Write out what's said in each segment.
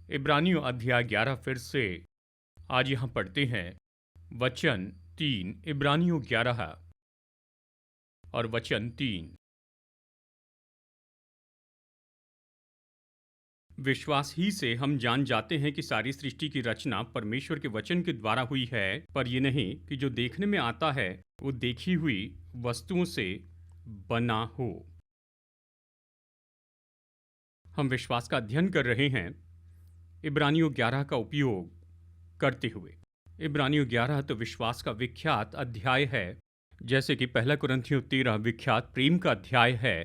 इब्रानियों अध्याय 11 फिर से आज यहाँ पढ़ते हैं वचन 3। इब्रानियों 11 और वचन 3। विश्वास ही से हम जान जाते हैं कि सारी सृष्टि की रचना परमेश्वर के वचन के द्वारा हुई है, पर यह नहीं कि जो देखने में आता है वो देखी हुई वस्तुओं से बना हो। हम विश्वास का अध्ययन कर रहे हैं इब्रानियों 11 का उपयोग करते हुए। इब्रानियों 11 तो विश्वास का विख्यात अध्याय है, जैसे कि पहला कुरिन्थियों 13 विख्यात प्रेम का अध्याय है।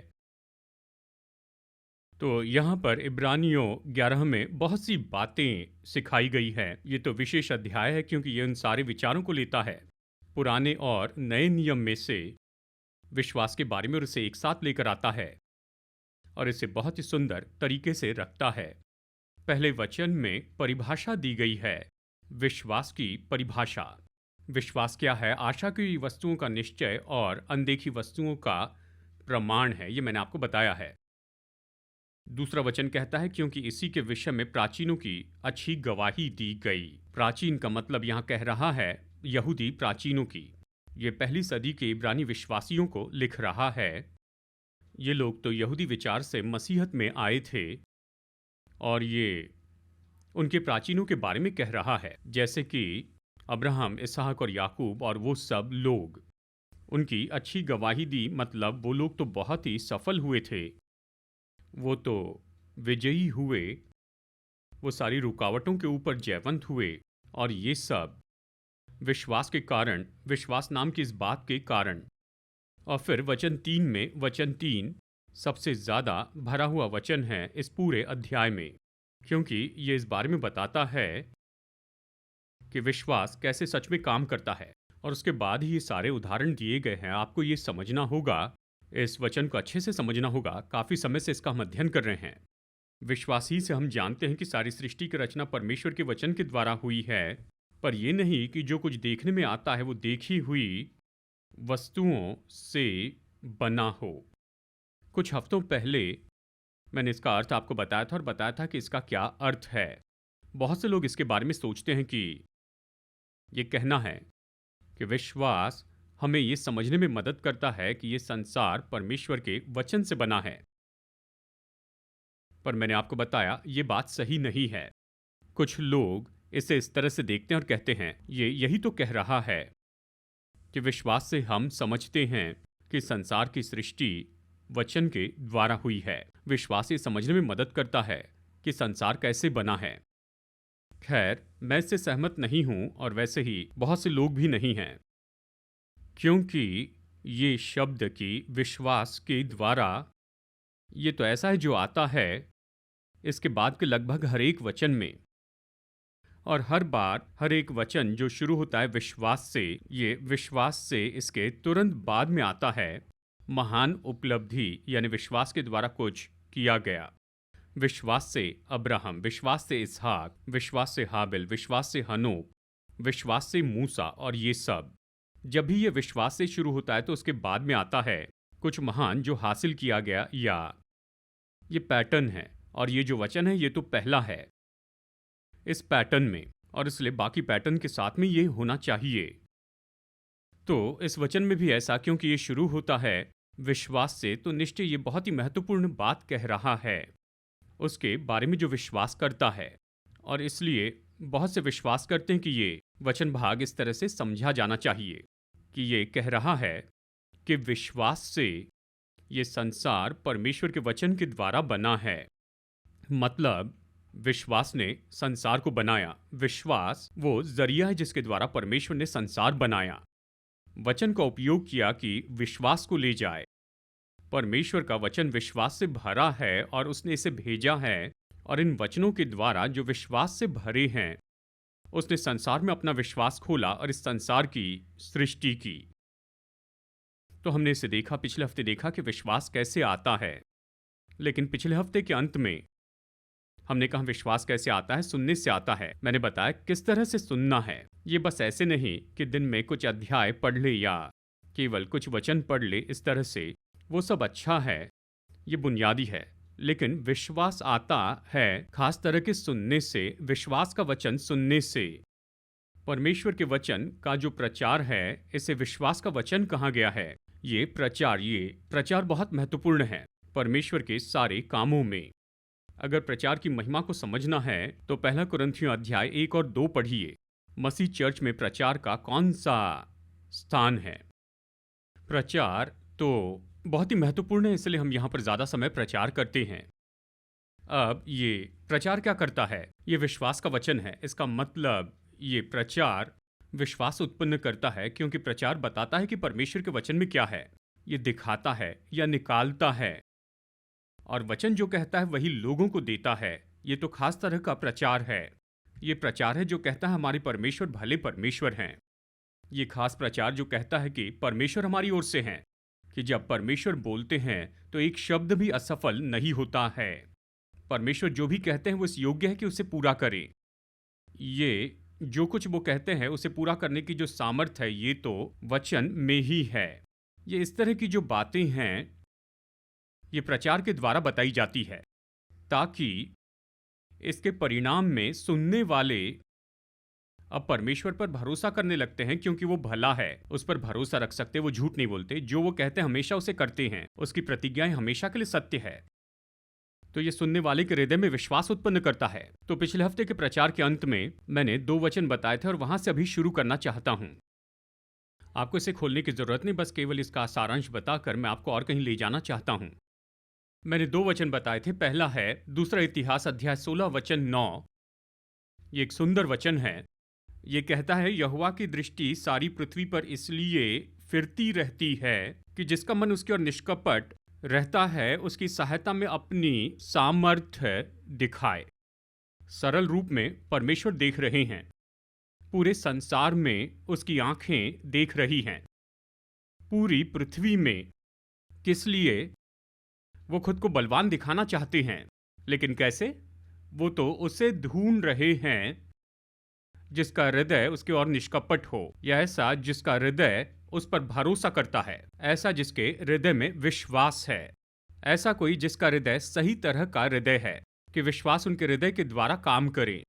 तो यहाँ पर इब्रानियों 11 में बहुत सी बातें सिखाई गई है। ये तो विशेष अध्याय है क्योंकि ये उन सारे विचारों को लेता है पुराने और नए नियम में से, विश्वास के बारे में, और इसे एक साथ लेकर आता है और इसे बहुत ही सुंदर तरीके से रखता है। पहले वचन में परिभाषा दी गई है, विश्वास की परिभाषा। विश्वास क्या है? आशा की वस्तुओं का निश्चय और अनदेखी वस्तुओं का प्रमाण है। ये मैंने आपको बताया है। दूसरा वचन कहता है क्योंकि इसी के विषय में प्राचीनों की अच्छी गवाही दी गई। प्राचीन का मतलब यहाँ कह रहा है यहूदी प्राचीनों की। ये पहली सदी के इब्रानी विश्वासियों को लिख रहा है। ये लोग तो यहूदी विचार से मसीहत में आए थे और ये उनके प्राचीनों के बारे में कह रहा है, जैसे कि अब्राहम, इसहाक और याकूब और वो सब लोग। उनकी अच्छी गवाही दी मतलब वो लोग तो बहुत ही सफल हुए थे, वो तो विजयी हुए, वो सारी रुकावटों के ऊपर जयवंत हुए, और ये सब विश्वास के कारण, विश्वास नाम की इस बात के कारण। और फिर वचन 3 में, वचन 3 सबसे ज़्यादा भरा हुआ वचन है इस पूरे अध्याय में, क्योंकि ये इस बारे में बताता है कि विश्वास कैसे सच में काम करता है। और उसके बाद ही ये सारे उदाहरण दिए गए हैं। आपको ये समझना होगा, इस वचन को अच्छे से समझना होगा। काफ़ी समय से इसका हम अध्ययन कर रहे हैं। विश्वास ही से हम जानते हैं कि सारी सृष्टि की रचना परमेश्वर के वचन के द्वारा हुई है, पर यह नहीं कि जो कुछ देखने में आता है वो देखी हुई वस्तुओं से बना हो। कुछ हफ्तों पहले मैंने इसका अर्थ आपको बताया था और बताया था कि इसका क्या अर्थ है। बहुत से लोग इसके बारे में सोचते हैं कि ये कहना है कि विश्वास हमें ये समझने में मदद करता है कि ये संसार परमेश्वर के वचन से बना है, पर मैंने आपको बताया ये बात सही नहीं है। कुछ लोग इसे इस तरह से देखते हैं और कहते हैं ये यही तो कह रहा है कि विश्वास से हम समझते हैं कि संसार की सृष्टि वचन के द्वारा हुई है। विश्वास ये समझने में मदद करता है कि संसार कैसे बना है। खैर, मैं इससे सहमत नहीं हूं और वैसे ही बहुत से लोग भी नहीं हैं, क्योंकि ये शब्द की विश्वास के द्वारा, ये तो ऐसा है जो आता है इसके बाद के लगभग हर एक वचन में, और हर बार हर एक वचन जो शुरू होता है विश्वास से, ये विश्वास से इसके तुरंत बाद में आता है महान उपलब्धि, यानी विश्वास के द्वारा कुछ किया गया। विश्वास से अब्राहम, विश्वास से इसहाक, विश्वास से हाबिल, विश्वास से हनोक, विश्वास से मूसा, और ये सब। जब भी ये विश्वास से शुरू होता है तो उसके बाद में आता है कुछ महान जो हासिल किया गया, या ये पैटर्न है। और ये जो वचन है ये तो पहला है इस पैटर्न में, और इसलिए बाकी पैटर्न के साथ में ये होना चाहिए। तो इस वचन में भी ऐसा, क्योंकि ये शुरू होता है विश्वास से, तो निश्चय ये बहुत ही महत्वपूर्ण बात कह रहा है उसके बारे में जो विश्वास करता है। और इसलिए बहुत से विश्वास करते हैं कि ये वचन भाग इस तरह से समझा जाना चाहिए कि ये कह रहा है कि विश्वास से ये संसार परमेश्वर के वचन के द्वारा बना है। मतलब विश्वास ने संसार को बनाया। विश्वास वो जरिया है जिसके द्वारा परमेश्वर ने संसार बनाया। वचन का उपयोग किया कि विश्वास को ले जाए। परमेश्वर का वचन विश्वास से भरा है और उसने इसे भेजा है, और इन वचनों के द्वारा जो विश्वास से भरे हैं उसने संसार में अपना विश्वास खोला और इस संसार की सृष्टि की। तो हमने इसे देखा, पिछले हफ्ते देखा कि विश्वास कैसे आता है। लेकिन पिछले हफ्ते के अंत में हमने कहा विश्वास कैसे आता है, सुनने से आता है। मैंने बताया किस तरह से सुनना है। ये बस ऐसे नहीं कि दिन में कुछ अध्याय पढ़ ले या केवल कुछ वचन पढ़ ले, इस तरह से। वो सब अच्छा है, ये बुनियादी है, लेकिन विश्वास आता है खास तरह के सुनने से, विश्वास का वचन सुनने से। परमेश्वर के वचन का जो प्रचार है, इसे विश्वास का वचन कहा गया है। ये प्रचार बहुत महत्वपूर्ण है परमेश्वर के सारे कामों में। अगर प्रचार की महिमा को समझना है तो पहला कुरिन्थियों अध्याय 1 और 2 पढ़िए। मसीह चर्च में प्रचार का कौन सा स्थान है? प्रचार तो बहुत ही महत्वपूर्ण है, इसलिए हम यहाँ पर ज़्यादा समय प्रचार करते हैं। अब ये प्रचार क्या करता है? ये विश्वास का वचन है। इसका मतलब ये प्रचार विश्वास उत्पन्न करता है, क्योंकि प्रचार बताता है कि परमेश्वर के वचन में क्या है। ये दिखाता है या निकालता है, और वचन जो कहता है वही लोगों को देता है। ये तो खास तरह का प्रचार है। ये प्रचार है जो कहता है हमारे परमेश्वर भले परमेश्वर हैं। ये खास प्रचार जो कहता है कि परमेश्वर हमारी ओर से हैं, कि जब परमेश्वर बोलते हैं तो एक शब्द भी असफल नहीं होता है। परमेश्वर जो भी कहते हैं वो इस योग्य है कि उसे पूरा करें। ये जो कुछ वो कहते हैं उसे पूरा करने की जो सामर्थ है, ये तो वचन में ही है। ये इस तरह की जो बातें हैं, ये प्रचार के द्वारा बताई जाती है, ताकि इसके परिणाम में सुनने वाले अब परमेश्वर पर भरोसा करने लगते हैं, क्योंकि वो भला है, उस पर भरोसा रख सकते, वो झूठ नहीं बोलते, जो वो कहते हैं हमेशा उसे करते हैं, उसकी प्रतिज्ञाएं हमेशा के लिए सत्य है। तो ये सुनने वाले के हृदय में विश्वास उत्पन्न करता है। तो पिछले हफ्ते के प्रचार के अंत में मैंने 2 वचन बताए थे और वहां से अभी शुरू करना चाहता हूं। आपको इसे खोलने की जरूरत नहीं, बस केवल इसका सारांश बताकर मैं आपको और कहीं ले जाना चाहता हूं। मैंने 2 वचन बताए थे। पहला है दूसरा इतिहास अध्याय 16 वचन 9। ये एक सुंदर वचन है। ये कहता है, यहोवा की दृष्टि सारी पृथ्वी पर इसलिए फिरती रहती है कि जिसका मन उसकी ओर निष्कपट रहता है उसकी सहायता में अपनी सामर्थ्य दिखाए। सरल रूप में परमेश्वर देख रहे हैं, पूरे संसार में उसकी आंखें देख रही हैं। पूरी पृथ्वी में किस लिए? वो खुद को बलवान दिखाना चाहते हैं, लेकिन कैसे? वो तो उसे ढूंढ रहे हैं जिसका हृदय उसके ओर निष्कपट हो, या ऐसा जिसका हृदय उस पर भरोसा करता है, ऐसा जिसके हृदय में विश्वास है, ऐसा कोई जिसका हृदय सही तरह का हृदय है, कि विश्वास उनके हृदय के द्वारा काम करे।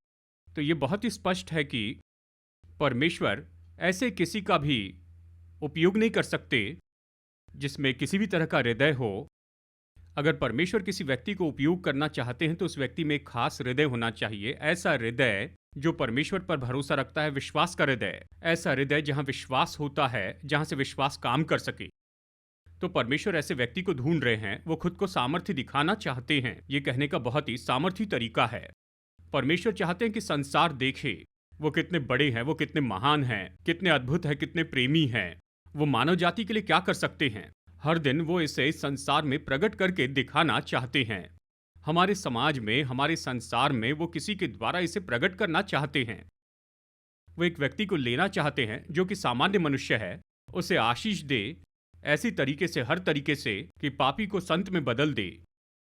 तो ये बहुत ही स्पष्ट है कि परमेश्वर ऐसे किसी का भी उपयोग नहीं कर सकते जिसमें किसी भी तरह का हृदय हो। अगर परमेश्वर किसी व्यक्ति को उपयोग करना चाहते हैं तो उस व्यक्ति में एक खास हृदय होना चाहिए, ऐसा हृदय जो परमेश्वर पर भरोसा रखता है, विश्वास का हृदय, ऐसा हृदय जहां विश्वास होता है, जहां से विश्वास काम कर सके। तो परमेश्वर ऐसे व्यक्ति को ढूंढ रहे हैं। वो खुद को सामर्थ्य दिखाना चाहते हैं। ये कहने का बहुत ही सामर्थ्य तरीका है। परमेश्वर चाहते हैं कि संसार देखे वो कितने बड़े हैं, वो कितने महान हैं, कितने अद्भुत हैं, कितने प्रेमी हैं, वो मानव जाति के लिए क्या कर सकते हैं। हर दिन वो इसे इस संसार में प्रकट करके दिखाना चाहते हैं। हमारे समाज में, हमारे संसार में वो किसी के द्वारा इसे प्रकट करना चाहते हैं। वो एक व्यक्ति को लेना चाहते हैं जो कि सामान्य मनुष्य है, उसे आशीष दे ऐसी तरीके से, हर तरीके से, कि पापी को संत में बदल दे,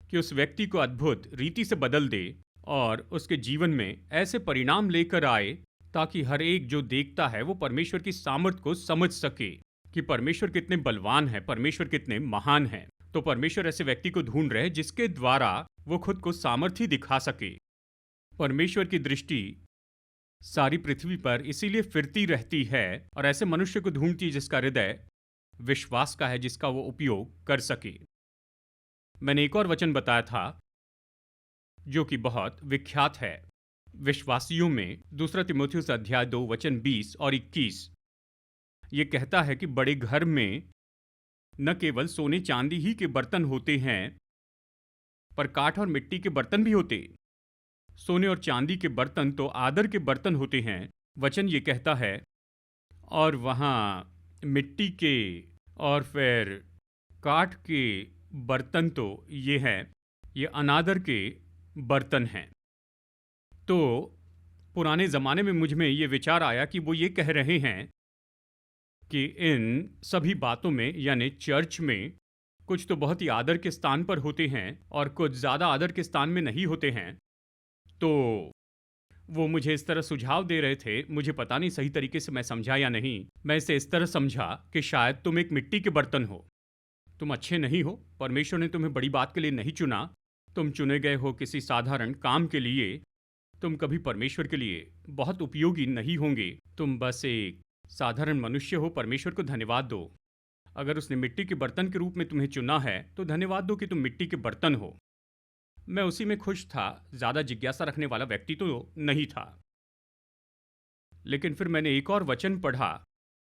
कि उस व्यक्ति को अद्भुत रीति से बदल दे और उसके जीवन में ऐसे परिणाम लेकर आए ताकि हर एक जो देखता है वो परमेश्वर की सामर्थ को समझ सके कि परमेश्वर कितने बलवान है, परमेश्वर कितने महान है। तो परमेश्वर ऐसे व्यक्ति को ढूंढ रहे हैं जिसके द्वारा वो खुद को सामर्थ्य दिखा सके। परमेश्वर की दृष्टि सारी पृथ्वी पर इसीलिए फिरती रहती है और ऐसे मनुष्य को ढूंढती है जिसका हृदय विश्वास का है, जिसका वो उपयोग कर सके। मैंने एक और वचन बताया था जो कि बहुत विख्यात है विश्वासियों में, दूसरा तीमुथियुस अध्याय 2 वचन 20 और 21। ये कहता है कि बड़े घर में न केवल सोने चांदी ही के बर्तन होते हैं, पर काठ और मिट्टी के बर्तन भी होते। सोने और चांदी के बर्तन तो आदर के बर्तन होते हैं, वचन ये कहता है, और वहाँ मिट्टी के और फिर काठ के बर्तन तो ये हैं, ये अनादर के बर्तन हैं। तो पुराने ज़माने में मुझ में ये विचार आया कि वो ये कह रहे हैं कि इन सभी बातों में, यानी चर्च में, कुछ तो बहुत ही आदर के स्थान पर होते हैं और कुछ ज़्यादा आदर के स्थान में नहीं होते हैं। तो वो मुझे इस तरह सुझाव दे रहे थे, मुझे पता नहीं सही तरीके से मैं समझा या नहीं। मैं इसे इस तरह समझा कि शायद तुम एक मिट्टी के बर्तन हो, तुम अच्छे नहीं हो, परमेश्वर ने तुम्हें बड़ी बात के लिए नहीं चुना, तुम चुने गए हो किसी साधारण काम के लिए, तुम कभी परमेश्वर के लिए बहुत उपयोगी नहीं होंगे। तुम बस एक साधारण मनुष्य हो। परमेश्वर को धन्यवाद दो। अगर उसने मिट्टी के बर्तन के रूप में तुम्हें चुना है तो धन्यवाद दो कि तुम मिट्टी के बर्तन हो। मैं उसी में खुश था, ज्यादा जिज्ञासा रखने वाला व्यक्ति तो नहीं था। लेकिन फिर मैंने एक और वचन पढ़ा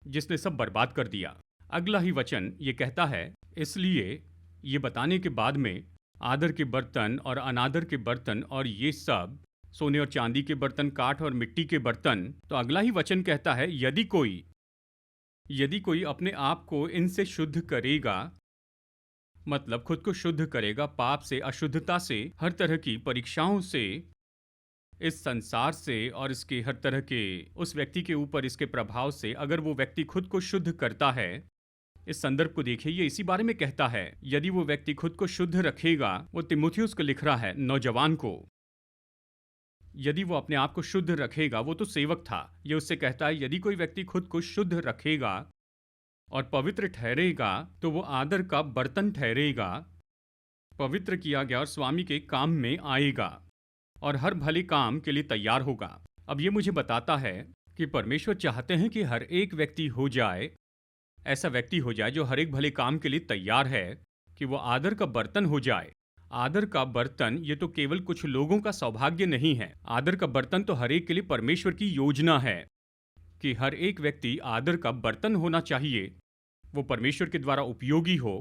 जिसने सब बर्बाद कर दिया। अगला ही वचन ये कहता है, इसलिए ये बताने के बाद में आदर के बर्तन और अनादर के बर्तन और ये सब सोने और चांदी के बर्तन, काठ और मिट्टी के बर्तन, तो अगला ही वचन कहता है, यदि कोई अपने आप को इनसे शुद्ध करेगा, मतलब खुद को शुद्ध करेगा पाप से, अशुद्धता से, हर तरह की परीक्षाओं से, इस संसार से और इसके हर तरह के उस व्यक्ति के ऊपर इसके प्रभाव से, अगर वो व्यक्ति खुद को शुद्ध करता है। इस संदर्भ को देखिए, ये इसी बारे में कहता है, यदि वो व्यक्ति खुद को शुद्ध रखेगा। वो तिमुथियुस को लिख रहा है, नौजवान को। यदि वो अपने आप को शुद्ध रखेगा, वो तो सेवक था। ये उससे कहता है, यदि कोई व्यक्ति खुद को शुद्ध रखेगा और पवित्र ठहरेगा तो वो आदर का बर्तन ठहरेगा, पवित्र किया गया और स्वामी के काम में आएगा और हर भले काम के लिए तैयार होगा। अब ये मुझे बताता है कि परमेश्वर चाहते हैं कि हर एक व्यक्ति हो जाए, ऐसा व्यक्ति हो जाए जो हर एक भले काम के लिए तैयार है, कि वो आदर का बर्तन हो जाए। आदर का बर्तन ये तो केवल कुछ लोगों का सौभाग्य नहीं है। आदर का बर्तन तो हर एक के लिए परमेश्वर की योजना है कि हर एक व्यक्ति आदर का बर्तन होना चाहिए। वो परमेश्वर के द्वारा उपयोगी हो,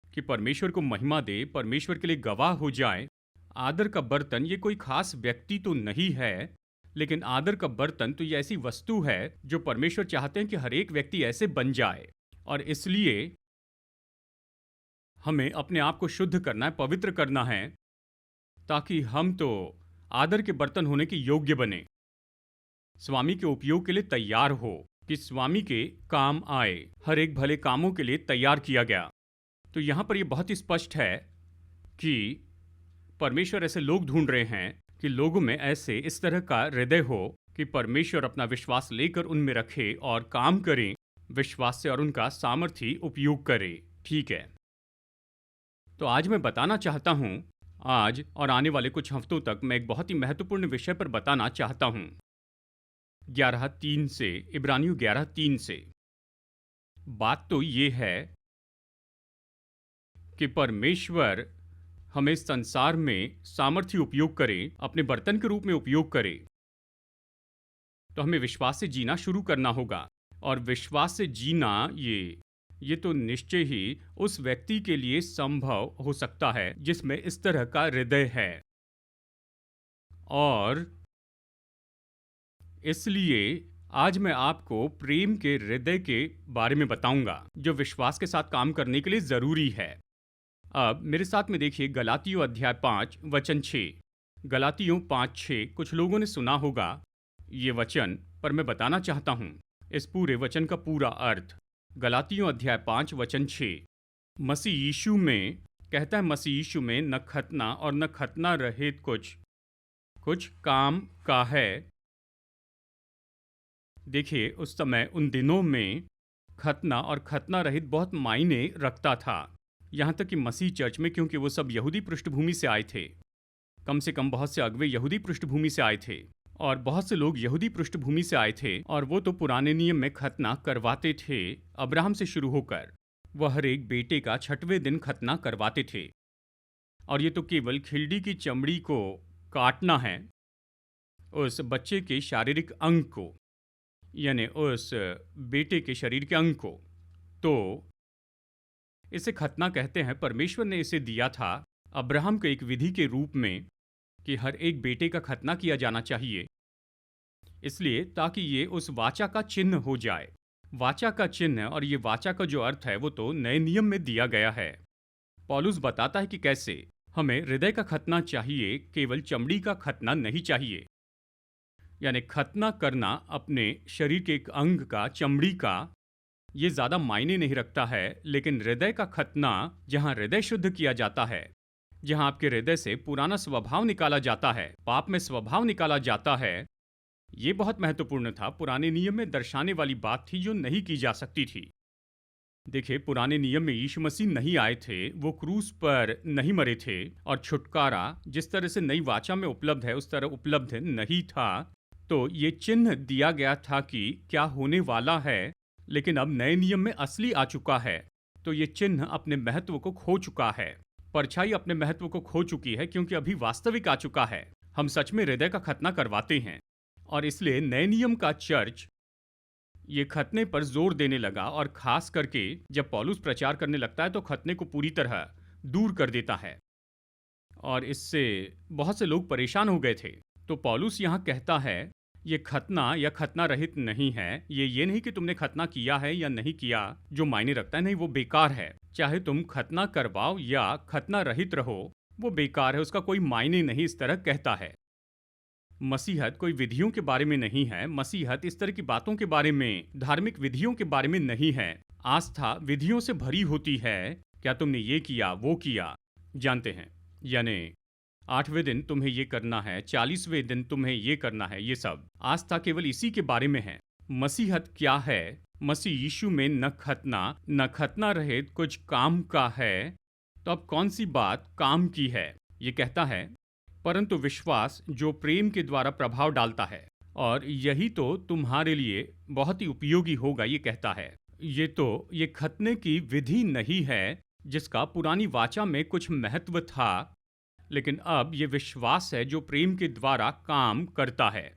कि परमेश्वर को महिमा दे, परमेश्वर के लिए गवाह हो जाए। आदर का बर्तन ये कोई खास व्यक्ति तो नहीं है, लेकिन आदर का बर्तन तो ये ऐसी वस्तु है जो परमेश्वर चाहते हैं कि हर एक व्यक्ति ऐसे बन जाए। और इसलिए हमें अपने आप को शुद्ध करना है, पवित्र करना है, ताकि हम तो आदर के बर्तन होने के योग्य बने, स्वामी के उपयोग के लिए तैयार हो, कि स्वामी के काम आए, हर एक भले कामों के लिए तैयार किया गया। तो यहां पर यह बहुत ही स्पष्ट है कि परमेश्वर ऐसे लोग ढूंढ रहे हैं कि लोगों में ऐसे इस तरह का हृदय हो कि परमेश्वर अपना विश्वास लेकर उनमें रखे और काम करें विश्वास से और उनका सामर्थ्य उपयोग करे। ठीक है, तो आज मैं बताना चाहता हूं, आज और आने वाले कुछ हफ्तों तक मैं एक बहुत ही महत्वपूर्ण विषय पर बताना चाहता हूं। 11:3 से, इब्रानियों 11:3 से। बात तो ये है कि परमेश्वर हमें संसार में सामर्थ्य उपयोग करे, अपने बर्तन के रूप में उपयोग करे, तो हमें विश्वास से जीना शुरू करना होगा। और विश्वास से जीना ये तो निश्चय ही उस व्यक्ति के लिए संभव हो सकता है जिसमें इस तरह का हृदय है। और इसलिए आज मैं आपको प्रेम के हृदय के बारे में बताऊंगा जो विश्वास के साथ काम करने के लिए जरूरी है। अब मेरे साथ में देखिए, गलातियों अध्याय 5 वचन 6। गलातियों 5:6 कुछ लोगों ने सुना होगा ये वचन, पर मैं बताना चाहता हूं इस पूरे वचन का पूरा अर्थ। गलातियों अध्याय 5 वचन 6 मसीह यीशु में कहता है, मसीह यीशु में न खतना और न खतना रहित कुछ काम का है। देखिए, उस समय उन दिनों में खतना और खतना रहित बहुत मायने रखता था। यहाँ तक कि मसीह चर्च में, क्योंकि वो सब यहूदी पृष्ठभूमि से आए थे, कम से कम बहुत से अगुवे यहूदी पृष्ठभूमि से आए थे और बहुत से लोग यहूदी पृष्ठभूमि से आए थे, और वो तो पुराने नियम में खतना करवाते थे। अब्राहम से शुरू होकर वह हर एक बेटे का 6वें दिन खतना करवाते थे। और ये तो केवल खिल्डी की चमड़ी को काटना है, उस बच्चे के शारीरिक अंग को, यानी उस बेटे के शरीर के अंग को, तो इसे खतना कहते हैं। परमेश्वर ने इसे दिया था अब्राहम के एक विधि के रूप में कि हर एक बेटे का खतना किया जाना चाहिए, इसलिए ताकि ये उस वाचा का चिन्ह हो जाए। वाचा का चिन्ह, और ये वाचा का जो अर्थ है वो तो नए नियम में दिया गया है। पौलुस बताता है कि कैसे हमें हृदय का खतना चाहिए, केवल चमड़ी का खतना नहीं चाहिए। यानी खतना करना अपने शरीर के एक अंग का, चमड़ी का, ये ज्यादा मायने नहीं रखता है। लेकिन हृदय का खतना, जहां हृदय शुद्ध किया जाता है, जहां आपके हृदय से पुराना स्वभाव निकाला जाता है, पाप में स्वभाव निकाला जाता है, ये बहुत महत्वपूर्ण था। पुराने नियम में दर्शाने वाली बात थी जो नहीं की जा सकती थी। देखिए, पुराने नियम में यीशु मसीह नहीं आए थे, वो क्रूस पर नहीं मरे थे, और छुटकारा जिस तरह से नई वाचा में उपलब्ध है उस तरह उपलब्ध नहीं था। तो ये चिन्ह दिया गया था कि क्या होने वाला है, लेकिन अब नए नियम में असली आ चुका है। तो ये चिन्ह अपने महत्व को खो चुका है। परछाई अपने महत्व को खो चुकी है, क्योंकि अभी वास्तविक आ चुका है। हम सच में हृदय का खतना करवाते हैं, और इसलिए नए नियम का चर्च ये खतने पर जोर देने लगा, और खास करके जब पौलुस प्रचार करने लगता है तो खतने को पूरी तरह दूर कर देता है, और इससे बहुत से लोग परेशान हो गए थे। तो पौलुस यहाँ कहता है, ये खतना या खतना रहित नहीं है। ये नहीं कि तुमने खतना किया है या नहीं किया जो मायने रखता है, नहीं, वो बेकार है। चाहे तुम खतना करवाओ या खतना रहित रहो, वो बेकार है, उसका कोई मायने नहीं, इस तरह कहता है। मसीहत कोई विधियों के बारे में नहीं है। मसीहत इस तरह की बातों के बारे में, धार्मिक विधियों के बारे में नहीं है। आस्था विधियों से भरी होती है। क्या तुमने ये किया, वो किया, जानते हैं, यानी 8वें दिन तुम्हें ये करना है, 40वें दिन तुम्हें ये करना है, ये सब आस्था केवल इसी के बारे में है। मसीहत क्या है? मसीह यीशु में न खतना रहित कुछ काम का है। तो अब कौन सी बात काम की है? ये कहता है, परंतु विश्वास जो प्रेम के द्वारा प्रभाव डालता है, और यही तो तुम्हारे लिए बहुत ही उपयोगी होगा। ये कहता है, ये खतने की विधि नहीं है जिसका पुरानी वाचा में कुछ महत्व था, लेकिन अब ये विश्वास है जो प्रेम के द्वारा काम करता है।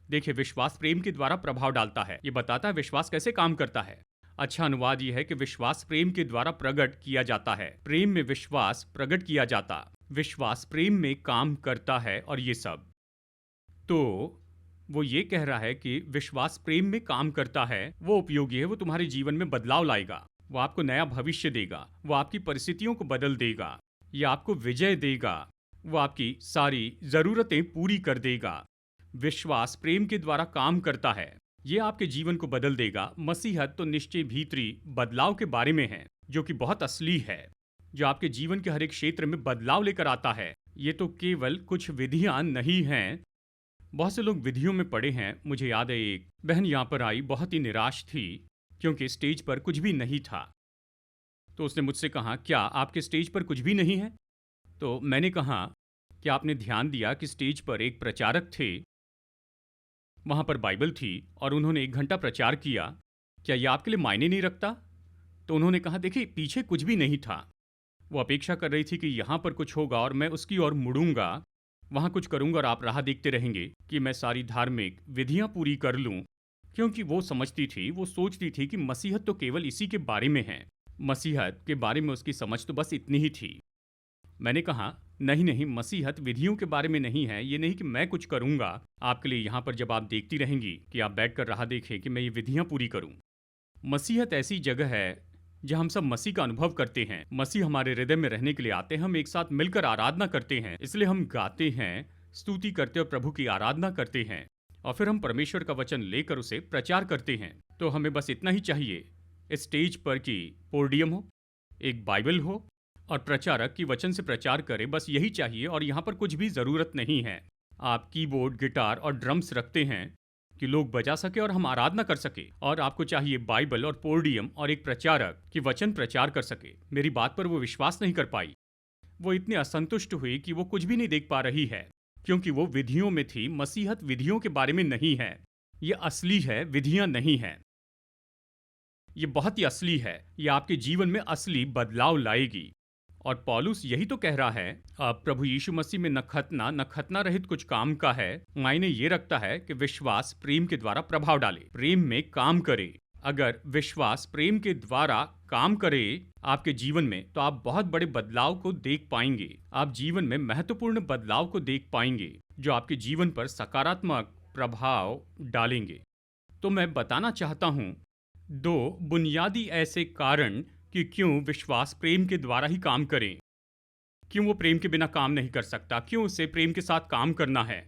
देखिए, विश्वास प्रेम के द्वारा प्रभाव डालता है। ये बताता है विश्वास कैसे काम करता है। अच्छा अनुवाद ये है कि विश्वास प्रेम के द्वारा प्रकट किया जाता है। प्रेम में विश्वास प्रकट किया जाता, विश्वास प्रेम में काम करता है, और ये सब। तो वो ये कह रहा है कि विश्वास प्रेम में काम करता है, वो उपयोगी है, वो तुम्हारे जीवन में बदलाव लाएगा, वो आपको नया भविष्य देगा, वो आपकी परिस्थितियों को बदल देगा, ये आपको विजय देगा, वो आपकी सारी जरूरतें पूरी कर देगा। विश्वास प्रेम के द्वारा काम करता है, ये आपके जीवन को बदल देगा। मसीहत तो निश्चय भीतरी बदलाव के बारे में है, जो कि बहुत असली है, जो आपके जीवन के हर एक क्षेत्र में बदलाव लेकर आता है। ये तो केवल कुछ विधियां नहीं हैं। बहुत से लोग विधियों में पड़े हैं। मुझे याद है, एक बहन यहाँ पर आई, बहुत ही निराश थी क्योंकि स्टेज पर कुछ भी नहीं था। तो उसने मुझसे कहा, क्या आपके स्टेज पर कुछ भी नहीं है? तो मैंने कहा, क्या आपने ध्यान दिया कि स्टेज पर एक प्रचारक थे, वहां पर बाइबल थी, और उन्होंने 1 घंटा प्रचार किया, क्या यह आपके लिए मायने नहीं रखता? तो उन्होंने कहा, देखिए, पीछे कुछ भी नहीं था। वो अपेक्षा कर रही थी कि यहाँ पर कुछ होगा और मैं उसकी ओर मुड़ूंगा, वहाँ कुछ करूंगा, और आप राह देखते रहेंगे कि मैं सारी धार्मिक विधियां पूरी कर लूं। क्योंकि वो समझती थी, वो सोचती थी कि मसीहत तो केवल इसी के बारे में है। मसीहत के बारे में उसकी समझ तो बस इतनी ही थी। मैंने कहा, नहीं नहीं, मसीहत विधियों के बारे में नहीं है। ये नहीं कि मैं कुछ करूंगा आपके लिए यहाँ पर, जब आप देखती रहेंगी कि आप बैठकर राह देखें कि मैं ये विधियां पूरी करूं। मसीहत ऐसी जगह है जहाँ हम सब मसीह का अनुभव करते हैं। मसीह हमारे हृदय में रहने के लिए आते हैं, हम एक साथ मिलकर आराधना करते हैं, इसलिए हम गाते हैं, स्तुति करते और प्रभु की आराधना करते हैं, और फिर हम परमेश्वर का वचन लेकर उसे प्रचार करते हैं। तो हमें बस इतना ही चाहिए, इस स्टेज पर कि पोडियम हो, एक बाइबल हो, और प्रचारक की वचन से प्रचार करे, बस यही चाहिए। और यहाँ पर कुछ भी जरूरत नहीं है। आप कीबोर्ड, गिटार और ड्रम्स रखते हैं कि लोग बजा सके और हम आराधना कर सके, और आपको चाहिए बाइबल और पोडियम और एक प्रचारक कि वचन प्रचार कर सके। मेरी बात पर वो विश्वास नहीं कर पाई। वो इतने असंतुष्ट हुई कि वो कुछ भी नहीं देख पा रही है, क्योंकि वो विधियों में थी। मसीहत विधियों के बारे में नहीं है, ये असली है, विधियां नहीं है। ये बहुत ही असली है, ये आपके जीवन में असली बदलाव लाएगी। और पौलुस यही तो कह रहा है, अब प्रभु यीशु मसीह में न खतना रहित कुछ काम का है। मायने ये रखता है कि विश्वास प्रेम के द्वारा प्रभाव डाले, प्रेम में काम करे। अगर विश्वास प्रेम के द्वारा काम करे आपके जीवन में, तो आप बहुत बड़े बदलाव को देख पाएंगे। आप जीवन में महत्वपूर्ण बदलाव को देख पाएंगे, जो आपके जीवन पर सकारात्मक प्रभाव डालेंगे। तो मैं बताना चाहता हूं 2 बुनियादी ऐसे कारण कि क्यों विश्वास प्रेम के द्वारा ही काम करें। क्यों वो प्रेम के बिना काम नहीं कर सकता? क्यों उसे प्रेम के साथ काम करना है?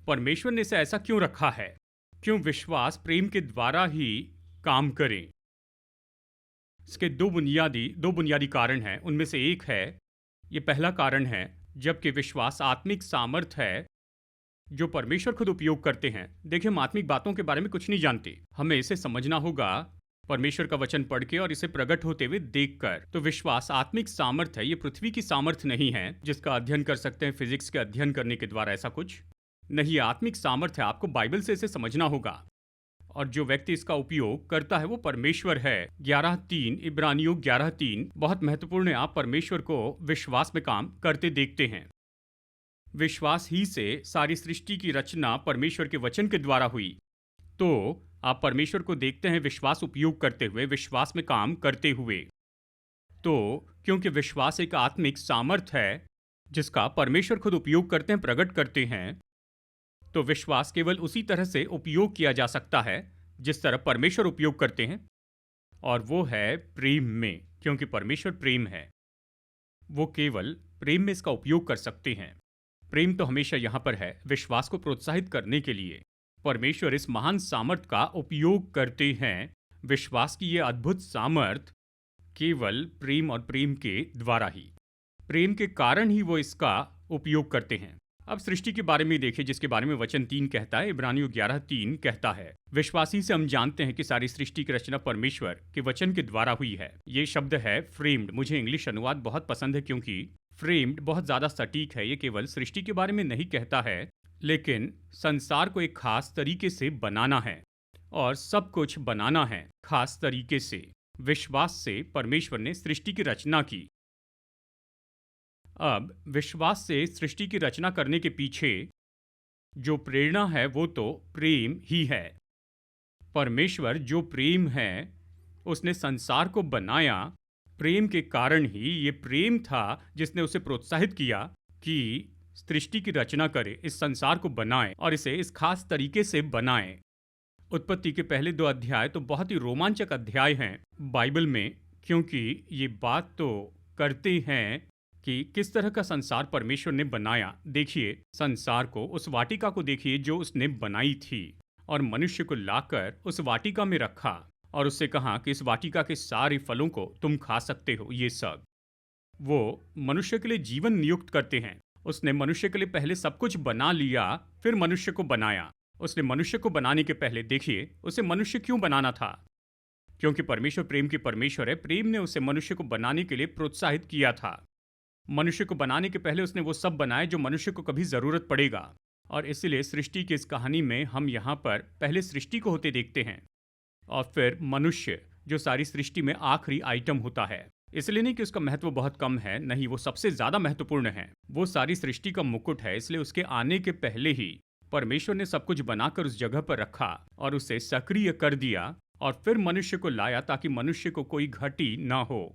परमेश्वर ने इसे ऐसा क्यों रखा है? क्यों विश्वास प्रेम के द्वारा ही काम करें? इसके 2 बुनियादी कारण हैं। उनमें से एक है, ये पहला कारण है, जबकि विश्वास आत्मिक सामर्थ है जो परमेश्वर खुद उपयोग करते हैं। देखिए, हम आत्मिक बातों के बारे में कुछ नहीं जानते। हमें इसे समझना होगा परमेश्वर का वचन पढ़ के और इसे प्रकट होते हुए देखकर। तो विश्वास आत्मिक सामर्थ्य है, ये पृथ्वी की सामर्थ्य नहीं है जिसका अध्ययन कर सकते हैं फिजिक्स के अध्ययन करने के द्वारा, ऐसा कुछ नहीं। आत्मिक सामर्थ्य है, आपको बाइबल से इसे समझना होगा, और जो व्यक्ति इसका उपयोग करता है वो परमेश्वर है। 11:3 इब्रानियों 11:3 बहुत महत्वपूर्ण है। आप परमेश्वर को विश्वास में काम करते देखते हैं। विश्वास ही से सारी सृष्टि की रचना परमेश्वर के वचन के द्वारा हुई। तो आप परमेश्वर को देखते हैं विश्वास उपयोग करते हुए, विश्वास में काम करते हुए। तो क्योंकि विश्वास एक आत्मिक सामर्थ्य है जिसका परमेश्वर खुद उपयोग करते हैं, प्रकट करते हैं, तो विश्वास केवल उसी तरह से उपयोग किया जा सकता है जिस तरह परमेश्वर उपयोग करते हैं, और वो है प्रेम में। क्योंकि परमेश्वर प्रेम है, वो केवल प्रेम में इसका उपयोग कर सकते हैं। प्रेम तो हमेशा यहां पर है विश्वास को प्रोत्साहित करने के लिए। परमेश्वर इस महान सामर्थ का उपयोग करते हैं। विश्वास की यह अद्भुत सामर्थ केवल प्रेम और प्रेम के द्वारा ही, प्रेम के कारण ही वो इसका उपयोग करते हैं। अब सृष्टि के बारे में देखिए, जिसके बारे में वचन 3 कहता है, इब्रानियों 11:3 कहता है, विश्वासी से हम जानते हैं कि सारी सृष्टि की रचना परमेश्वर के वचन के द्वारा हुई है। ये शब्द है फ्रेम्ड। मुझे इंग्लिश अनुवाद बहुत पसंद है क्योंकि फ्रेम्ड बहुत ज्यादा सटीक है। ये केवल सृष्टि के बारे में नहीं कहता है, लेकिन संसार को एक खास तरीके से बनाना है, और सब कुछ बनाना है खास तरीके से। विश्वास से परमेश्वर ने सृष्टि की रचना की। अब विश्वास से सृष्टि की रचना करने के पीछे जो प्रेरणा है वो तो प्रेम ही है। परमेश्वर जो प्रेम है, उसने संसार को बनाया प्रेम के कारण ही। ये प्रेम था जिसने उसे प्रोत्साहित किया कि सृष्टि की रचना करे, इस संसार को बनाए और इसे इस खास तरीके से बनाए। उत्पत्ति के पहले 2 अध्याय तो बहुत ही रोमांचक अध्याय हैं बाइबल में, क्योंकि ये बात तो करते हैं कि किस तरह का संसार परमेश्वर ने बनाया। देखिए संसार को, उस वाटिका को देखिए जो उसने बनाई थी, और मनुष्य को लाकर उस वाटिका में रखा और उससे कहा कि इस वाटिका के सारे फलों को तुम खा सकते हो। ये सब वो मनुष्य के लिए जीवन नियुक्त करते हैं। उसने मनुष्य के लिए पहले सब कुछ बना लिया, फिर मनुष्य को बनाया। उसने मनुष्य को बनाने के पहले देखिए उसे मनुष्य क्यों बनाना था, क्योंकि परमेश्वर प्रेम की परमेश्वर है। प्रेम ने उसे मनुष्य को बनाने के लिए प्रोत्साहित किया था। मनुष्य को बनाने के पहले उसने वो सब बनाए जो मनुष्य को कभी जरूरत पड़ेगा। और इसलिए सृष्टि की इस कहानी में हम यहाँ पर पहले सृष्टि को होते देखते हैं, और फिर मनुष्य जो सारी सृष्टि में आखिरी आइटम होता है। इसलिए नहीं कि उसका महत्व बहुत कम है, नहीं, वो सबसे ज्यादा महत्वपूर्ण है। वो सारी सृष्टि का मुकुट है। इसलिए उसके आने के पहले ही परमेश्वर ने सब कुछ बनाकर उस जगह पर रखा और उसे सक्रिय कर दिया, और फिर मनुष्य को लाया ताकि मनुष्य को कोई घटी ना हो।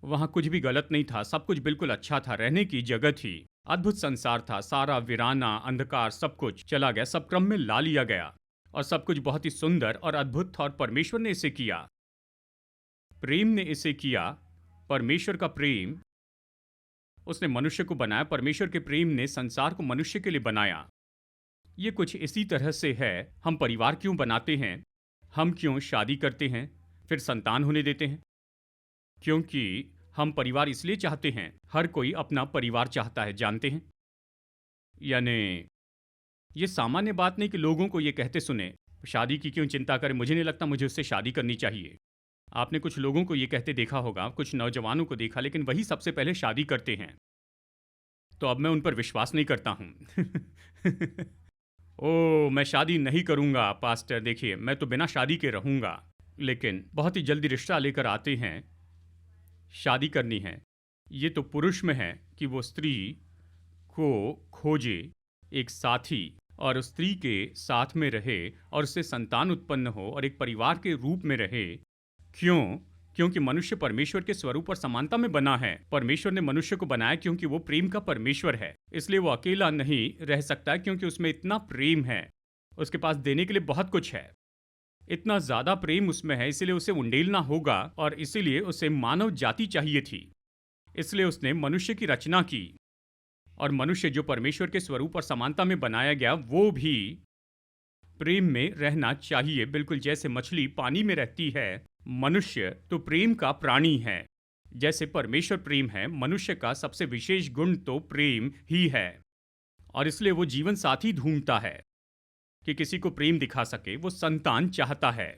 वहां कुछ भी गलत नहीं था, सब कुछ बिल्कुल अच्छा था, रहने की जगह थी, अद्भुत संसार था। सारा वीराना, अंधकार, सब कुछ चला गया, सब क्रम में ला लिया गया, और सब कुछ बहुत ही सुंदर और अद्भुत था। और परमेश्वर ने इसे किया, प्रेम ने इसे किया। परमेश्वर का प्रेम, उसने मनुष्य को बनाया। परमेश्वर के प्रेम ने संसार को मनुष्य के लिए बनाया। ये कुछ इसी तरह से है। हम परिवार क्यों बनाते हैं, हम क्यों शादी करते हैं, फिर संतान होने देते हैं? क्योंकि हम परिवार इसलिए चाहते हैं, हर कोई अपना परिवार चाहता है, जानते हैं। यानी ये सामान्य बात नहीं कि लोगों को ये कहते सुने शादी की क्यों चिंता करें, मुझे नहीं लगता मुझे उससे शादी करनी चाहिए। आपने कुछ लोगों को ये कहते देखा होगा, कुछ नौजवानों को देखा, लेकिन वही सबसे पहले शादी करते हैं। तो अब मैं उन पर विश्वास नहीं करता हूं। ओ, मैं शादी नहीं करूंगा पास्टर, देखिए मैं तो बिना शादी के रहूंगा। लेकिन बहुत ही जल्दी रिश्ता लेकर आते हैं, शादी करनी है। ये तो पुरुष में है कि वो स्त्री को खोजे, एक साथी, और उस स्त्री के साथ में रहे और उससे संतान उत्पन्न हो और एक परिवार के रूप में रहे। क्यों? क्योंकि मनुष्य परमेश्वर के स्वरूप और समानता में बना है। परमेश्वर ने मनुष्य को बनाया क्योंकि वो प्रेम का परमेश्वर है। इसलिए वो अकेला नहीं रह सकता, क्योंकि उसमें इतना प्रेम है, उसके पास देने के लिए बहुत कुछ है, इतना ज्यादा प्रेम उसमें है। इसीलिए उसे उंडेलना होगा, और इसीलिए उसे मानव जाति चाहिए थी। इसलिए उसने मनुष्य की रचना की, और मनुष्य जो परमेश्वर के स्वरूप और समानता में बनाया गया, वो भी प्रेम में रहना चाहिए। बिल्कुल जैसे मछली पानी में रहती है, मनुष्य तो प्रेम का प्राणी है। जैसे परमेश्वर प्रेम है, मनुष्य का सबसे विशेष गुण तो प्रेम ही है। और इसलिए वो जीवन साथी ढूंढता है कि किसी को प्रेम दिखा सके, वो संतान चाहता है।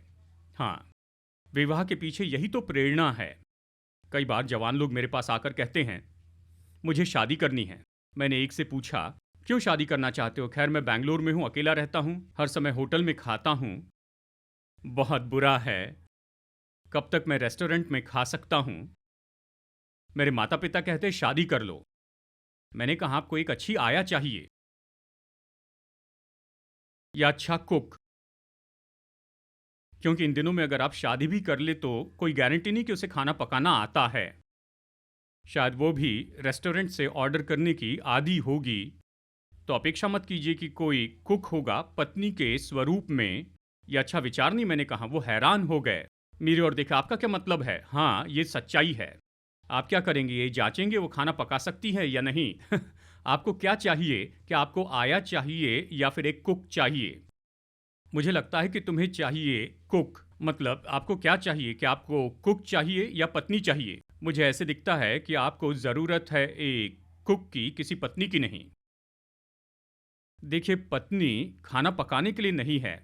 हाँ, विवाह के पीछे यही तो प्रेरणा है। कई बार जवान लोग मेरे पास आकर कहते हैं, मुझे शादी करनी है। मैंने एक से पूछा, क्यों शादी करना चाहते हो? खैर, मैं बैंगलोर में हूँ, अकेला रहता हूँ, हर समय होटल में खाता हूँ, बहुत बुरा है, कब तक मैं रेस्टोरेंट में खा सकता हूँ? मेरे माता पिता कहते शादी कर लो। मैंने कहा आपको एक अच्छी आया चाहिए या अच्छा कुक, क्योंकि इन दिनों में अगर आप शादी भी कर ले तो कोई गारंटी नहीं कि उसे खाना पकाना आता है। शायद वो भी रेस्टोरेंट से ऑर्डर करने की आदी होगी। तो अपेक्षा मत कीजिए कि कोई कुक होगा पत्नी के स्वरूप में। यह अच्छा विचार नहीं, मैंने कहा। वो हैरान हो गए मेरी ओर देखा। आपका क्या मतलब है? हाँ, ये सच्चाई है। आप क्या करेंगे? ये जांचेंगे वो खाना पका सकती है या नहीं? आपको क्या चाहिए? क्या आपको आया चाहिए या फिर एक कुक चाहिए? मुझे लगता है कि तुम्हें चाहिए कुक। मतलब आपको क्या चाहिए? क्या आपको कुक चाहिए या पत्नी चाहिए? मुझे ऐसे दिखता है कि आपको ज़रूरत है एक कुक की, किसी पत्नी की नहीं। देखिए, पत्नी खाना पकाने के लिए नहीं है,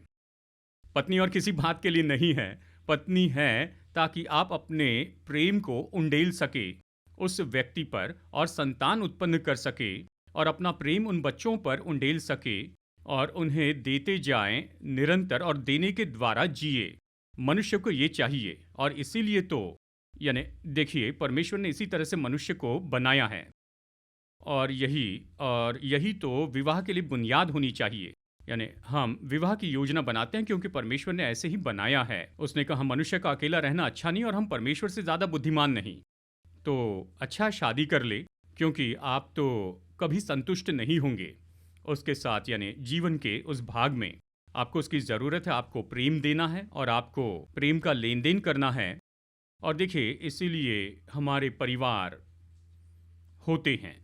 पत्नी और किसी बात के लिए नहीं है। पत्नी है ताकि आप अपने प्रेम को उंडेल सके उस व्यक्ति पर और संतान उत्पन्न कर सके और अपना प्रेम उन बच्चों पर उंडेल सके और उन्हें देते जाएं निरंतर और देने के द्वारा जिए। मनुष्य को ये चाहिए और इसीलिए तो यानी देखिए, परमेश्वर ने इसी तरह से मनुष्य को बनाया है। और यही तो विवाह के लिए बुनियाद होनी चाहिए। यानी हम विवाह की योजना बनाते हैं क्योंकि परमेश्वर ने ऐसे ही बनाया है। उसने कहा मनुष्य का अकेला रहना अच्छा नहीं और हम परमेश्वर से ज़्यादा बुद्धिमान नहीं। तो अच्छा शादी कर ले, क्योंकि आप तो कभी संतुष्ट नहीं होंगे उसके साथ। यानी जीवन के उस भाग में आपको उसकी ज़रूरत है, आपको प्रेम देना है और आपको प्रेम का लेन देन करना है। और देखिए, इसीलिए हमारे परिवार होते हैं।